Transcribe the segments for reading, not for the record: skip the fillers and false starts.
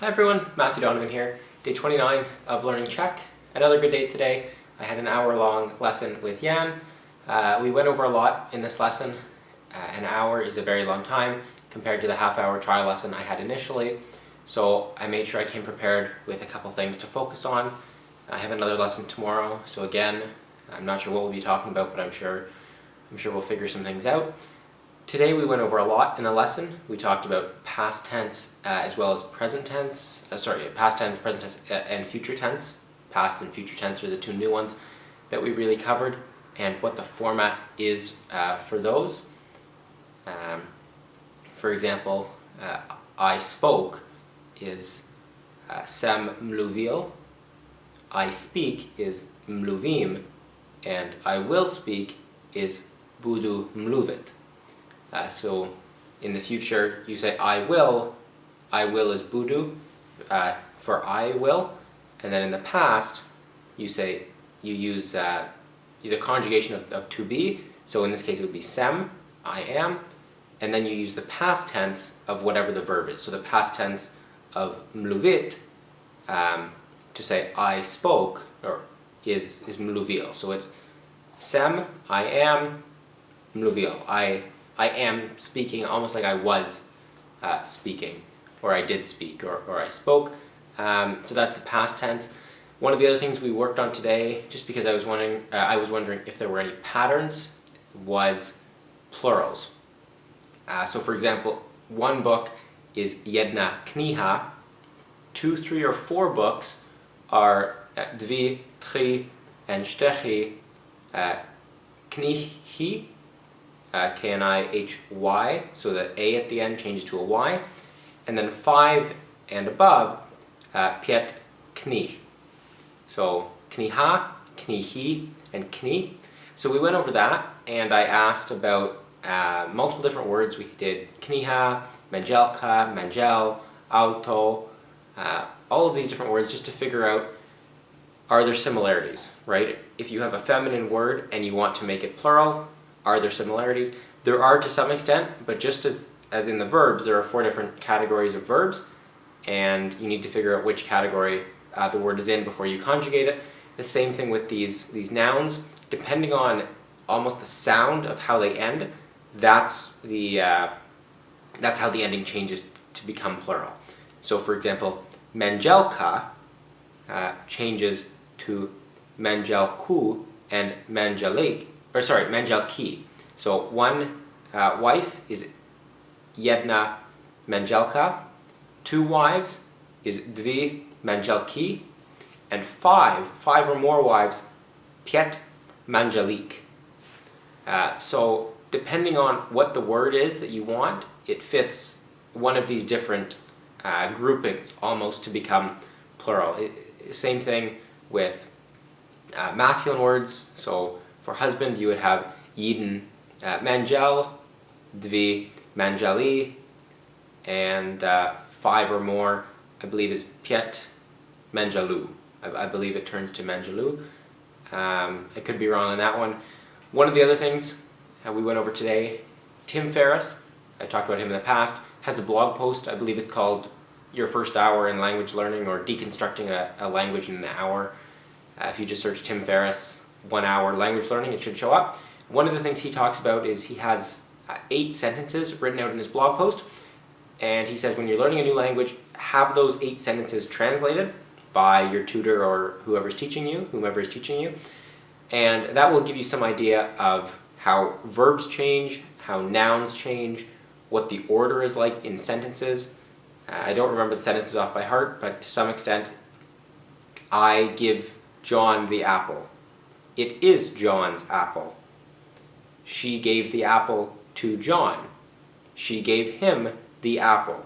Hi everyone, Matthew Donovan here. Day 29 of learning Czech. Another good day today. I had an hour-long lesson with Jan. We went over a lot in this lesson. An hour is a very long time compared to the half-hour trial lesson I had initially. So I made sure I came prepared with a couple things to focus on. I have another lesson tomorrow, so again, I'm not sure what we'll be talking about, but I'm sure we'll figure some things out. Today we went over a lot in the lesson. We talked about past tense as well as present tense, past tense, present tense, and future tense. Past and future tense are the two new ones that we really covered, and what the format is for those. For example, I spoke is sem mluvil, I speak is mluvím, and I will speak is budu mluvit. So in the future you say I will is budu for I will, and then in the past you use the conjugation of to be, so in this case it would be sem, I am, and then you use the past tense of whatever the verb is. So the past tense of mluvit to say I spoke is mluvil. So it's sem, I am, mluvil. I am speaking almost like I was speaking, or I did speak, or I spoke. So that's the past tense. One of the other things we worked on today, just because I was wondering if there were any patterns, was plurals. So for example, one book is jedna kniha, 2, 3, or 4 books are dvi, tri, and čtyři knihy, K-N-I-H-Y, so the A at the end changes to a Y, and then 5 and above, pět knih. So kniha, knihy, and knih. So we went over that, and I asked about multiple different words. We did kniha, manželka, manžel, auto, all of these different words just to figure out, are there similarities, right? If you have a feminine word and you want to make it plural, are there similarities? There are to some extent, but just as in the verbs, there are 4 different categories of verbs, and you need to figure out which category the word is in before you conjugate it. The same thing with these nouns. Depending on almost the sound of how they end, that's how the ending changes to become plural. So for example, manželka changes to manželku and manželki. So one wife is jedna manželka, 2 wives is dvi manželky, and 5 or more wives, pět manželík. So depending on what the word is that you want, it fits one of these different groupings almost to become plural. Same thing with masculine words. So for husband you would have jeden manžel, dvi manželí, and 5 or more I believe is pět manželů. I believe it turns to manželů. I could be wrong on that one. One of the other things we went over today, Tim Ferriss, I talked about him in the past, has a blog post. I believe it's called Your First Hour in Language Learning, or Deconstructing a Language in an Hour. If you just search Tim Ferriss 1 hour language learning, it should show up. One of the things he talks about is he has 8 sentences written out in his blog post, and he says when you're learning a new language, have those 8 sentences translated by your tutor or whomever is teaching you, and that will give you some idea of how verbs change, how nouns change, what the order is like in sentences. I don't remember the sentences off by heart, but to some extent, I give John the apple. It is John's apple. She gave the apple to John. She gave him the apple.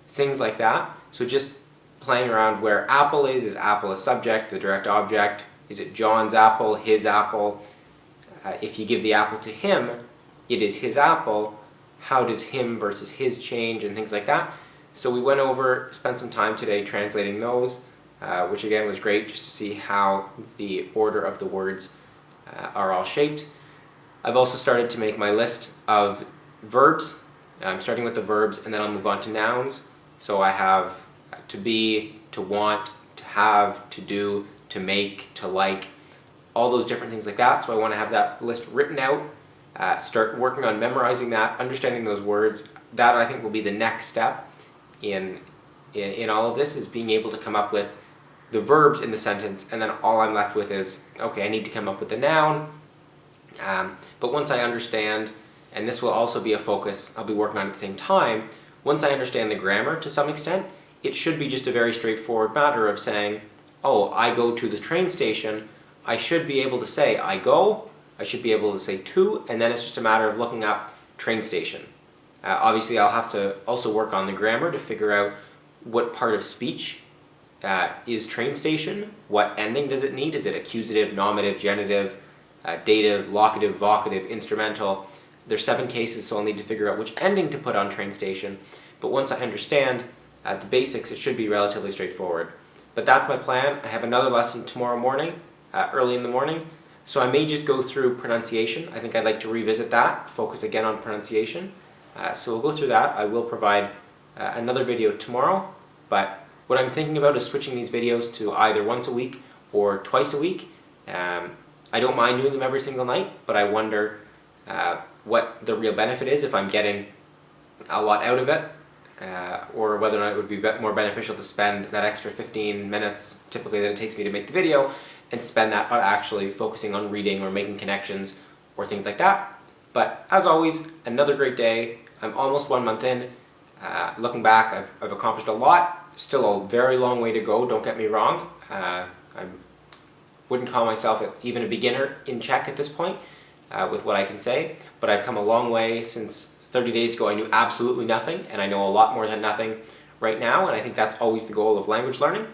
Things like that. So just playing around where apple is apple a subject, the direct object? Is it John's apple, his apple? If you give the apple to him, it is his apple. How does him versus his change, and things like that. So we went over, spent some time today translating those, which again was great just to see how the order of the words are all shaped. I've also started to make my list of verbs. I'm starting with the verbs and then I'll move on to nouns. So I have to be, to want, to have, to do, to make, to like, all those different things like that. So I want to have that list written out, start working on memorizing that, understanding those words. That I think will be the next step in all of this, is being able to come up with the verbs in the sentence, and then all I'm left with is, okay, I need to come up with the noun. But once I understand, and this will also be a focus I'll be working on at the same time, once I understand the grammar to some extent, it should be just a very straightforward matter of saying, oh, I go to the train station. I should be able to say I go, I should be able to say to, and then it's just a matter of looking up train station. Obviously I'll have to also work on the grammar to figure out what part of speech is train station, what ending does it need, is it accusative, nominative, genitive, dative, locative, vocative, instrumental. There's 7 cases, so I'll need to figure out which ending to put on train station. But once I understand the basics, it should be relatively straightforward. But that's my plan. I have another lesson tomorrow morning, early in the morning, so I may just go through pronunciation. I think I'd like to revisit that, focus again on pronunciation. So we'll go through that. I will provide another video tomorrow, but what I'm thinking about is switching these videos to either once a week or twice a week. I don't mind doing them every single night, but I wonder what the real benefit is, if I'm getting a lot out of it, or whether or not it would be more beneficial to spend that extra 15 minutes typically that it takes me to make the video and spend that on actually focusing on reading or making connections or things like that. But as always, another great day. I'm almost 1 month in. Looking back, I've accomplished a lot. Still a very long way to go, don't get me wrong. I wouldn't call myself even a beginner in Czech at this point with what I can say, but I've come a long way. Since 30 days ago I knew absolutely nothing, and I know a lot more than nothing right now, and I think that's always the goal of language learning.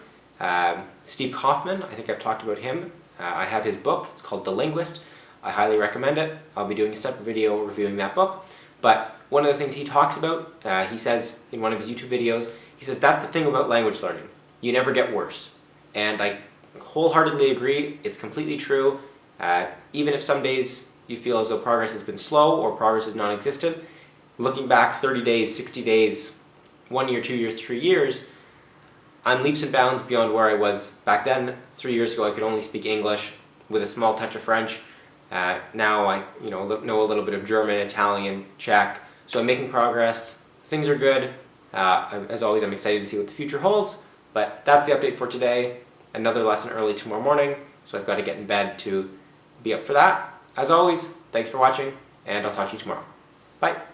Steve Kaufman, I think I've talked about him. I have his book, it's called The Linguist. I highly recommend it. I'll be doing a separate video reviewing that book. But one of the things he talks about, he says in one of his YouTube videos, he says that's the thing about language learning. You never get worse. And I wholeheartedly agree. It's completely true. Even if some days you feel as though progress has been slow or progress is non-existent, looking back 30 days, 60 days, 1 year, 2 years, 3 years, I'm leaps and bounds beyond where I was back then. 3 years ago I could only speak English with a small touch of French. Now I know a little bit of German, Italian, Czech, so I'm making progress. Things are good. As always, I'm excited to see what the future holds, but that's the update for today. Another lesson early tomorrow morning, so I've got to get in bed to be up for that. As always, thanks for watching, and I'll talk to you tomorrow. Bye!